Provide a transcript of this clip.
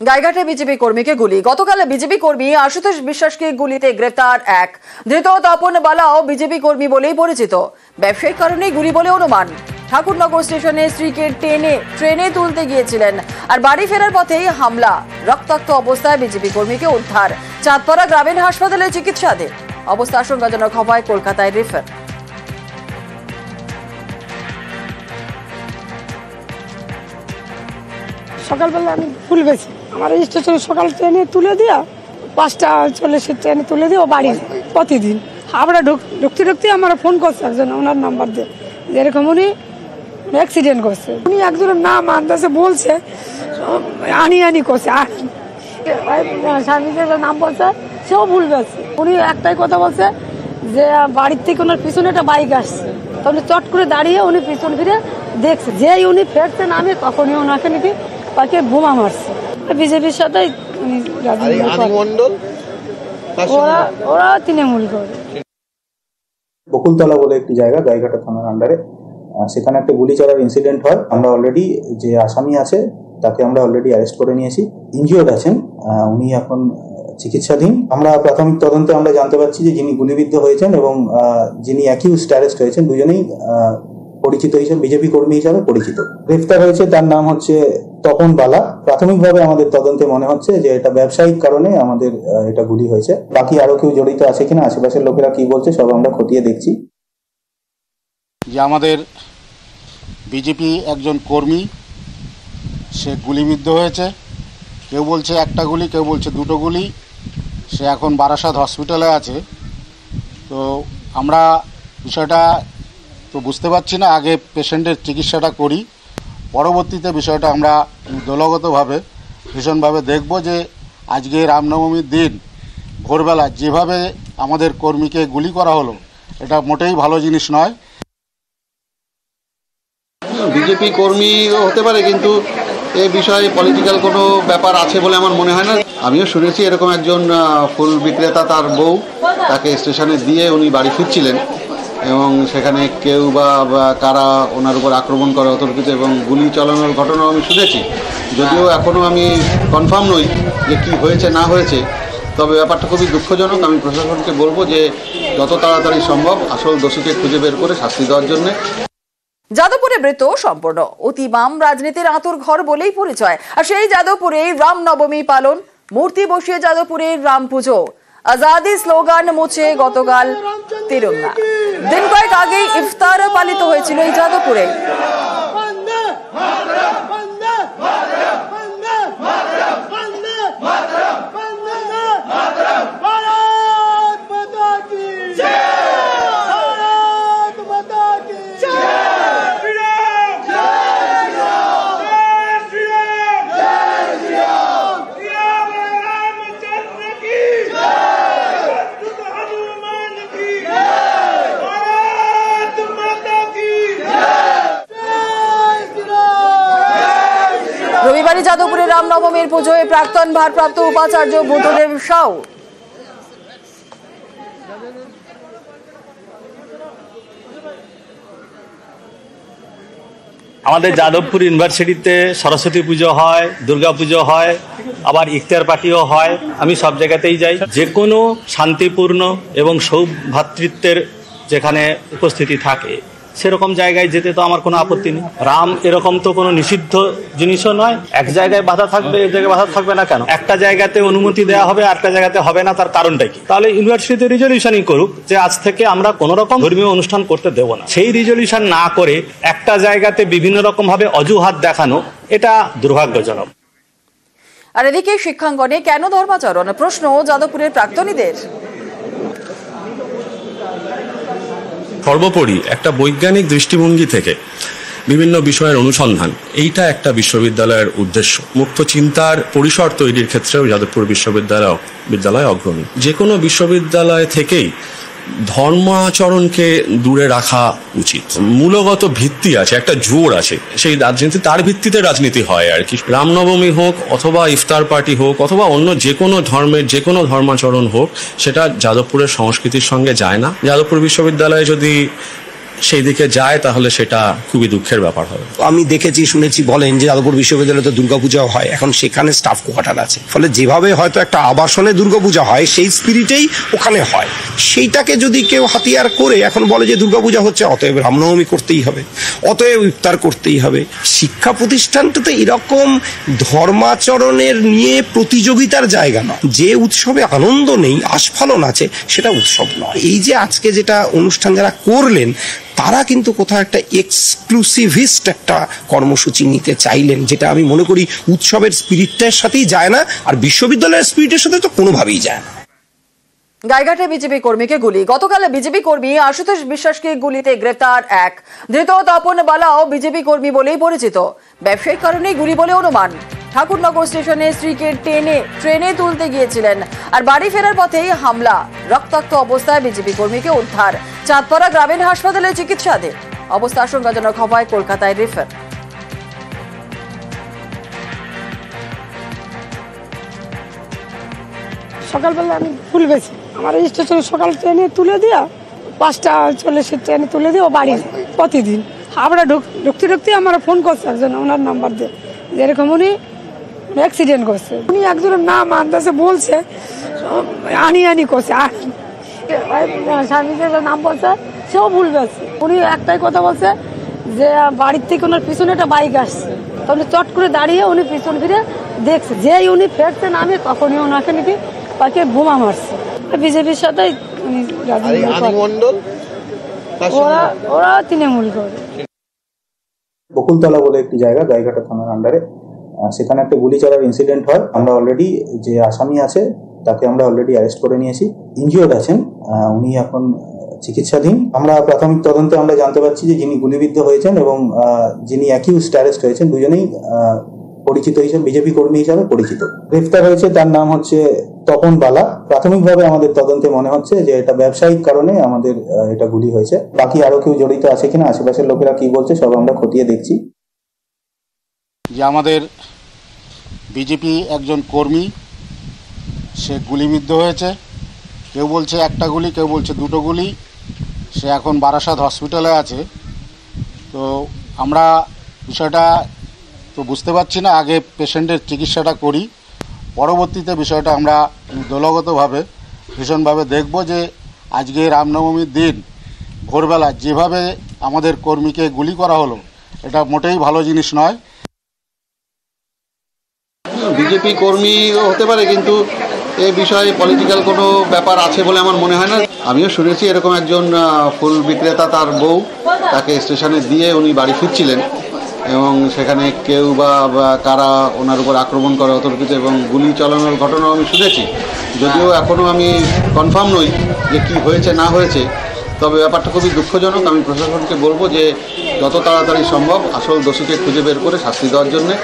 গাইঘাটে BJP কর্মীকে গুলি। গতকাল বিজেপি কর্মী আশুতোষ বিশ্বাসকে গুলিতে গ্রেফতার এক। ধৃত তপন বালাও বিজেপি কর্মী বলেই পরিচিত। ব্যবসায়িক কারণেই গুলি বলে অনুমান। ঠাকুরনগর স্টেশনে স্ত্রীকে ট্রেনে তুলতে গিয়েছিলেন, আর বাড়ি ফেরার পথেই হামলা। রক্তাক্ত অবস্থায় বিজেপি কর্মীকে উদ্ধার। চাঁদপাড়া গ্রামীণ হাসপাতালে চিকিৎসাধীন। অবস্থা আশঙ্কাজনক হওয়ায় কলকাতায় রেফার। সকালবেলা আমি ফুল বেছি, আমার স্টেশনে সকাল ট্রেনে তুলে দিয়া 5:40 ট্রেনে তুলে দিয়ে ও বাড়ি প্রতিদিন। আমরা ঢুকতে আমার ফোন করছে একজন, ওনার নাম্বার দিয়ে, যেরকম উনি অ্যাক্সিডেন্ট করছে। উনি একজনের নাম আন্দাজে বলছে, আনি করছে, স্বামীদের নাম বলছে, সেও ভুল গেছে। উনি একটাই কথা বলছে যে বাড়ির থেকে ওনার পিছনে একটা বাইক আসছে, তখন চট করে দাঁড়িয়ে উনি পিছন ফিরে দেখছে। যেই উনি ফেরছে নামে তখনই ওনাকে নাকি তাকে বোমা মারছে। বিজেপির সাথে ওরা তৃণমূল করে। বকুলতলা বলে একটি জায়গা গাইঘাটা থানার আন্ডারে, সেখানে একটা গুলি চালার ইনসিডেন্ট হয়। আমরা অলরেডি যে আসামি আছে তাকে আমরা অলরেডি অ্যারেস্ট করে নিয়েছি। ইনজিওর্ড আছেন, উনি এখন চিকিৎসাধীন। আমরা প্রাথমিক তদন্তে আমরা জানতে পারছি যে যিনি গুলিবিদ্ধ হয়েছেন এবং যিনি অ্যাকিউজড অ্যারেস্ট হয়েছেন দুজনেই পরিচিত হিসেবে বিজেপি কর্মী হিসাবে পরিচিত। গ্রেফতার হয়েছে, তার নাম হচ্ছে তপন বালা। প্রাথমিকভাবে আমাদের তদন্তে মনে হচ্ছে যে এটা ব্যবসায়িক কারণে আমাদের এটা গুলি হয়েছে। বাকি আরো কেউ জড়িত আছে কিনা, আশেপাশের লোকেরা কি বলছে সব আমরা খতিয়ে দেখছি। যে আমাদের বিজেপি একজন কর্মী সে গুলিবিদ্ধ হয়েছে। কেউ বলছে একটা গুলি, কেউ বলছে দুটো গুলি। সে এখন বারাসাত হসপিটালে আছে। তো আমরা বিষয়টা তো বুঝতে পারছি না, আগে পেশেন্টের চিকিৎসাটা করি, পরবর্তীতে বিষয়টা আমরা দলগতভাবে ভীষণভাবে দেখব যে আজকে রামনবমীর দিন ভোরবেলা যেভাবে আমাদের কর্মীকে গুলি করা হলো, এটা মোটেই ভালো জিনিস নয়। বিজেপি কর্মী হতে পারে, কিন্তু এই বিষয়ে পলিটিক্যাল কোনো ব্যাপার আছে বলে আমার মনে হয় না। আমিও শুনেছি এরকম একজন ফুল বিক্রেতা, তার বউ তাকে স্টেশনে দিয়ে উনি বাড়ি ফিরছিলেন এবং সেখানে কেউ বা কারা ওনার উপর আক্রমণ করে অতর্কিত এবং গুলি চালানোর ঘটনাও আমি শুনেছি। যদিও এখনও আমি কনফার্ম নই যে কি হয়েছে না হয়েছে, তবে ব্যাপারটা খুবই দুঃখজনক। আমি প্রশাসনকে বলবো যে যত তাড়াতাড়ি সম্ভব আসল দোষীকে খুঁজে বের করে শাস্তি দেওয়ার জন্য। যাদবপুরে বৃত্ত সম্পূর্ণ অতি বাম রাজনীতির আঁতুর ঘর বলেই পরিচয়। আর সেই যাদবপুরে রামনবমী পালন, মূর্তি বসিয়ে যাদবপুরে রাম পুজো, আজাদি স্লোগান মুছে গতকাল তিরঙ্গা। দিন কয়েক আগেই ইফতার পালিত হয়েছিল এই যাদবপুরে। রবিবারই যাদবপুরে রামনবমীর পুজোয় প্রাক্তন ভারপ্রাপ্ত উপাচার্য বুদ্ধদেব সাউ। আমাদের যাদবপুর ইউনিভার্সিটিতে সরস্বতী পুজো হয়, দুর্গা পুজো হয়, আবার ইফতার পার্টিও হয়। আমি সব জায়গাতেই যাই। যে কোনো শান্তিপূর্ণ এবং সৌভ্রাতৃত্বের যেখানে উপস্থিতি থাকে সেরকম জায়গায় যেতে তো আমার কোনো আপত্তি নেই। রাম এরকম তো কোনো নিষিদ্ধ জিনিসও নয়। এক জায়গায় বাধা থাকবে, এক জায়গায় বাধা থাকবে না কেন? একটা জায়গাতে অনুমতি দেওয়া হবে, আরেকটা জায়গাতে হবে না, তার কারণটা কি? তাহলে ইউনিভার্সিটিতে রিজলিউশনই করুক যে আজ থেকে আমরা কোনো রকম ধর্মীয় অনুষ্ঠান করতে দেব না। সেই রিজলিউশন না করে একটা জায়গাতে বিভিন্ন রকম ভাবে অজুহাত দেখানো, এটা দুর্ভাগ্যজনক। আর এদিকে শিক্ষাঙ্গনে কেন ধর্মাচরণ, প্রশ্ন যাদবপুরের প্রাক্তনীদের। সর্বোপরি একটা বৈজ্ঞানিক দৃষ্টিভঙ্গি থেকে বিভিন্ন বিষয়ের অনুসন্ধান, এইটা একটা বিশ্ববিদ্যালয়ের উদ্দেশ্য। মুক্ত চিন্তার পরিসর তৈরির ক্ষেত্রেও যাদবপুর বিশ্ববিদ্যালয় অগ্রণী। যে কোনো বিশ্ববিদ্যালয় থেকেই ধর্মাচরণকে দূরে রাখা উচিত। মূলগত ভিত্তি আছে, একটা জোর আছে, সেই রাজনীতি, তার ভিত্তিতে রাজনীতি হয় আর কি। রামনবমী হোক অথবা ইফতার পার্টি হোক অথবা অন্য যে কোনো ধর্মের যে কোনো ধর্মাচরণ হোক, সেটা যাদবপুরের সংস্কৃতির সঙ্গে যায় না। যাদবপুর বিশ্ববিদ্যালয়ে যদি সেই দিকে যায় তাহলে সেটা খুবই দুঃখের ব্যাপার হবে। আমি দেখেছি শুনেছি বলেন যে যাদবপুর বিশ্ববিদ্যালয়ে তো দুর্গাপূজা হয়, এখন সেখানে স্টাফ কোয়ার্টার আছে, ফলে যেভাবে হয়তো একটা আবাসনে দুর্গাপূজা হয় সেই স্পিরিটেই ওখানে হয়। সেইটাকে যদি কেউ হাতিয়ার করে এখন বলে যে দুর্গাপূজা হচ্ছে অতএব রামনবমী করতেই হবে, অতএব ইফতার করতেই হবে। শিক্ষা প্রতিষ্ঠানটাতে এরকম ধর্মাচরণের নিয়ে প্রতিযোগিতার জায়গা নয়। যে উৎসবে আনন্দ নেই, আস্ফালন আছে, সেটা উৎসব নয়। এই যে আজকে যেটা অনুষ্ঠান যারা করলেন তারা কিন্তু কোথাও একটা এক্সক্লুসিভিস্ট একটা কর্মসূচি নিতে চাইলেন, যেটা আমি মনে করি উৎসবের স্পিরিটটার সাথেই যায় না, আর বিশ্ববিদ্যালয়ের স্পিরিটের সাথে তো কোনোভাবেই যায় না। গাইঘাটে বিজেপি কর্মীকে গুলি। গতকাল বিজেপি কর্মী আশুতোষ বিশ্বাসকে গুলিতে গ্রেফতার এক। ধৃত তপন বালাও বিজেপি কর্মী বলেই পরিচিত। ব্যবসায়িক কারণেই গুলি বলে অনুমান। ঠাকুরনগর স্টেশনে স্ত্রীকে ট্রেনে তুলতে গিয়েছিলেন, আর বাড়ি ফেরার পথেই হামলা। রক্তাক্ত অবস্থায় বিজেপি কর্মীকে উদ্ধার। চাঁদপাড়া গ্রামীণ হাসপাতালে চিকিৎসাধীন। অবস্থা আশঙ্কাজনক হওয়ায় কলকাতায় রেফার। সকালবেলা আমি ফুল বেছি, আমার স্টেশনে সকাল ট্রেনে তুলে দিয়া 5:40 ট্রেনে তুলে দিয়ে ও বাড়ি প্রতিদিন। আমরা ঢুকতে আমার ফোন করছে একজন, ওনার নাম্বার দিয়ে, যেরকম উনি অ্যাক্সিডেন্ট করছে। উনি একজনের নাম আন্দাজে বলছে, আনি করছে, স্বামীদের নাম বলছে, সেও ভুল গেছে। উনি একটাই কথা বলছে যে বাড়ির থেকে ওনার পিছনে একটা বাইক আসছে, তখন চট করে দাঁড়িয়ে উনি পিছন ফিরে দেখছে, যেই উনি ফেরছে নামে তখনই ওনাকে নাকি তাকে বোমা মারছে। বিজেপির সাথে ওরা তৃণমূল করে। বকুলতলা বলে একটি জায়গা গাইঘাটা থানার আন্ডারে, সেখানে একটা গুলি চলার ইনসিডেন্ট হয়। আমরা অলরেডি যে আসামি আছে তাকে আমরা অলরেডি অ্যারেস্ট করে নিয়েছি। ইনজিওর্ড আছেন, উনি এখন চিকিৎসাধীন। আমরা প্রাথমিক তদন্তে আমরা জানতে পারছি যে যিনি গুলিবিদ্ধ হয়েছেন এবং যিনি অ্যাকিউজড অ্যারেস্ট হয়েছেন দুজনেই পরিচিত হিসেবে বিজেপি কর্মী হিসাবে পরিচিত। গ্রেফতার হয়েছে, তার নাম হচ্ছে তপন বালা। প্রাথমিকভাবে আমাদের তদন্তে মনে হচ্ছে যে এটা ব্যবসায়িক কারণে আমাদের এটা গুলি হয়েছে। বাকি আরো কেউ জড়িত আছে কিনা, আশেপাশের লোকেরা কি বলছে সব আমরা খতিয়ে দেখছি। যে আমাদের বিজেপি একজন কর্মী সে গুলিবিদ্ধ হয়েছে। কেউ বলছে একটা গুলি, কেউ বলছে দুটো গুলি। সে এখন বারাসাত হসপিটালে আছে। তো আমরা বিষয়টা তো বুঝতে পারছি না, আগে পেশেন্টের চিকিৎসাটা করি, পরবর্তীতে বিষয়টা আমরা দলগতভাবে ভীষণভাবে দেখব যে আজকে রামনবমীর দিন ভোরবেলা যেভাবে আমাদের কর্মীকে গুলি করা হলো এটা মোটেই ভালো জিনিস নয়। বিজেপি কর্মী হতে পারে, কিন্তু এ বিষয়ে পলিটিক্যাল কোনো ব্যাপার আছে বলে আমার মনে হয় না। আমিও শুনেছি এরকম একজন ফুল বিক্রেতা তার বউ তাকে স্টেশনে দিয়ে উনি বাড়ি ফিরছিলেন এবং সেখানে কেউ বা কারা ওনার উপর আক্রমণ করে অতর্কিত এবং গুলি চালানোর ঘটনাও আমি শুনেছি। যদিও এখনও আমি কনফার্ম নই যে কী হয়েছে না হয়েছে, তবে ব্যাপারটা খুবই দুঃখজনক। আমি প্রশাসনকে বলবো যে যত তাড়াতাড়ি সম্ভব আসল দোষীকে খুঁজে বের করে শাস্তি দেওয়ার জন্যে